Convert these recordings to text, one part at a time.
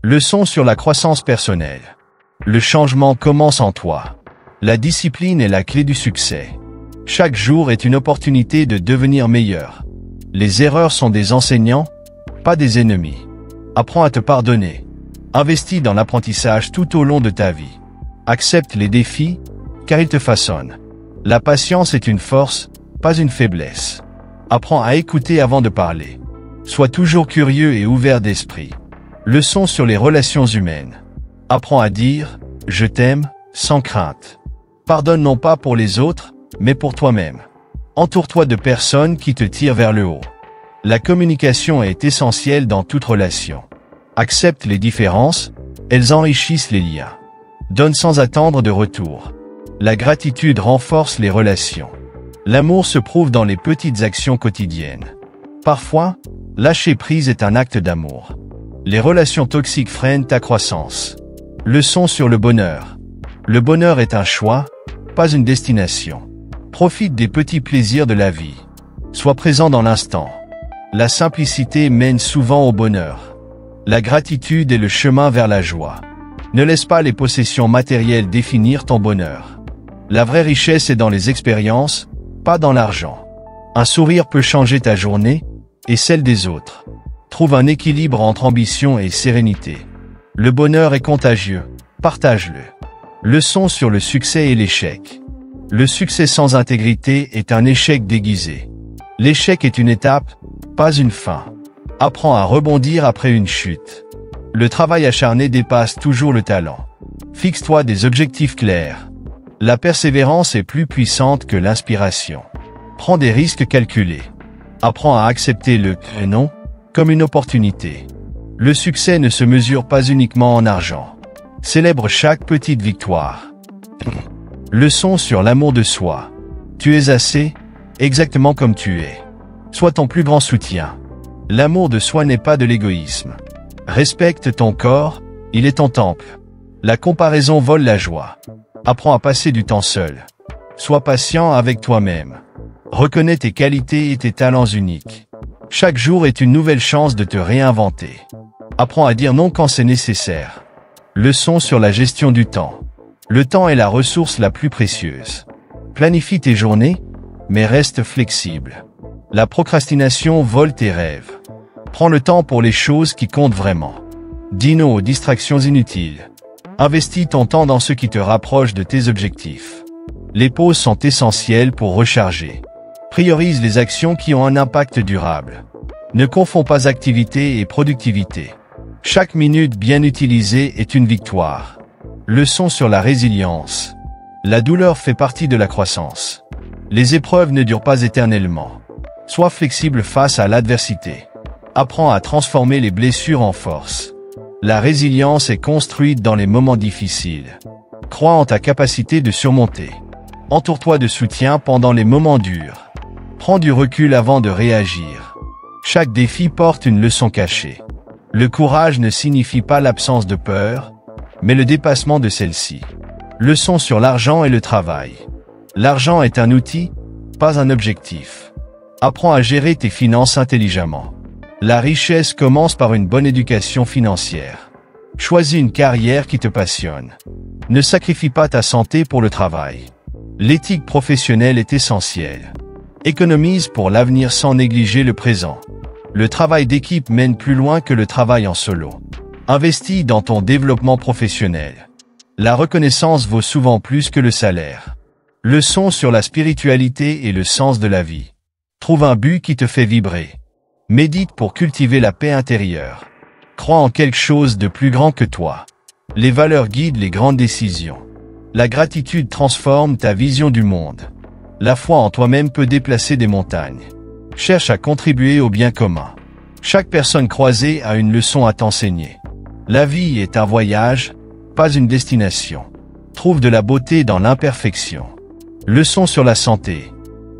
Leçon sur la croissance personnelle. Le changement commence en toi. La discipline est la clé du succès. Chaque jour est une opportunité de devenir meilleur. Les erreurs sont des enseignants, pas des ennemis. Apprends à te pardonner. Investis dans l'apprentissage tout au long de ta vie. Accepte les défis, car ils te façonnent. La patience est une force, pas une faiblesse. Apprends à écouter avant de parler. Sois toujours curieux et ouvert d'esprit. Leçon sur les relations humaines. Apprends à dire « je t'aime » sans crainte. Pardonne non pas pour les autres, mais pour toi-même. Entoure-toi de personnes qui te tirent vers le haut. La communication est essentielle dans toute relation. Accepte les différences, elles enrichissent les liens. Donne sans attendre de retour. La gratitude renforce les relations. L'amour se prouve dans les petites actions quotidiennes. Parfois, lâcher prise est un acte d'amour. Les relations toxiques freinent ta croissance. Leçon sur le bonheur. Le bonheur est un choix, pas une destination. Profite des petits plaisirs de la vie. Sois présent dans l'instant. La simplicité mène souvent au bonheur. La gratitude est le chemin vers la joie. Ne laisse pas les possessions matérielles définir ton bonheur. La vraie richesse est dans les expériences, pas dans l'argent. Un sourire peut changer ta journée et celle des autres. Trouve un équilibre entre ambition et sérénité. Le bonheur est contagieux, partage-le. Leçon sur le succès et l'échec. Le succès sans intégrité est un échec déguisé. L'échec est une étape, pas une fin. Apprends à rebondir après une chute. Le travail acharné dépasse toujours le talent. Fixe-toi des objectifs clairs. La persévérance est plus puissante que l'inspiration. Prends des risques calculés. Apprends à accepter le « non » comme une opportunité. Le succès ne se mesure pas uniquement en argent. Célèbre chaque petite victoire. Leçon sur l'amour de soi. Tu es assez, exactement comme tu es. Sois ton plus grand soutien. L'amour de soi n'est pas de l'égoïsme. Respecte ton corps, il est ton temple. La comparaison vole la joie. Apprends à passer du temps seul. Sois patient avec toi-même. Reconnais tes qualités et tes talents uniques. Chaque jour est une nouvelle chance de te réinventer. Apprends à dire non quand c'est nécessaire. Leçon sur la gestion du temps. Le temps est la ressource la plus précieuse. Planifie tes journées, mais reste flexible. La procrastination vole tes rêves. Prends le temps pour les choses qui comptent vraiment. Dis non aux distractions inutiles. Investis ton temps dans ce qui te rapproche de tes objectifs. Les pauses sont essentielles pour recharger. Priorise les actions qui ont un impact durable. Ne confonds pas activité et productivité. Chaque minute bien utilisée est une victoire. Leçon sur la résilience. La douleur fait partie de la croissance. Les épreuves ne durent pas éternellement. Sois flexible face à l'adversité. Apprends à transformer les blessures en force. La résilience est construite dans les moments difficiles. Crois en ta capacité de surmonter. Entoure-toi de soutien pendant les moments durs. Prends du recul avant de réagir. Chaque défi porte une leçon cachée. Le courage ne signifie pas l'absence de peur, mais le dépassement de celle-ci. Leçon sur l'argent et le travail. L'argent est un outil, pas un objectif. Apprends à gérer tes finances intelligemment. La richesse commence par une bonne éducation financière. Choisis une carrière qui te passionne. Ne sacrifie pas ta santé pour le travail. L'éthique professionnelle est essentielle. Économise pour l'avenir sans négliger le présent. Le travail d'équipe mène plus loin que le travail en solo. Investis dans ton développement professionnel. La reconnaissance vaut souvent plus que le salaire. Leçon sur la spiritualité et le sens de la vie. Trouve un but qui te fait vibrer. Médite pour cultiver la paix intérieure. Crois en quelque chose de plus grand que toi. Les valeurs guident les grandes décisions. La gratitude transforme ta vision du monde. La foi en toi-même peut déplacer des montagnes. Cherche à contribuer au bien commun. Chaque personne croisée a une leçon à t'enseigner. La vie est un voyage, pas une destination. Trouve de la beauté dans l'imperfection. Leçon sur la santé.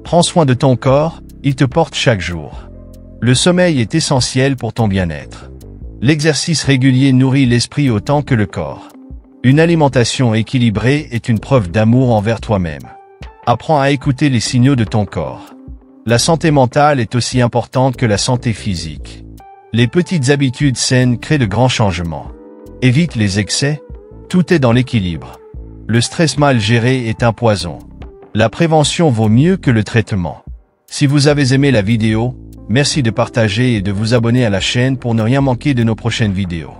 Prends soin de ton corps, il te porte chaque jour. Le sommeil est essentiel pour ton bien-être. L'exercice régulier nourrit l'esprit autant que le corps. Une alimentation équilibrée est une preuve d'amour envers toi-même. Apprends à écouter les signaux de ton corps. La santé mentale est aussi importante que la santé physique. Les petites habitudes saines créent de grands changements. Évite les excès. Tout est dans l'équilibre. Le stress mal géré est un poison. La prévention vaut mieux que le traitement. Si vous avez aimé la vidéo, merci de partager et de vous abonner à la chaîne pour ne rien manquer de nos prochaines vidéos.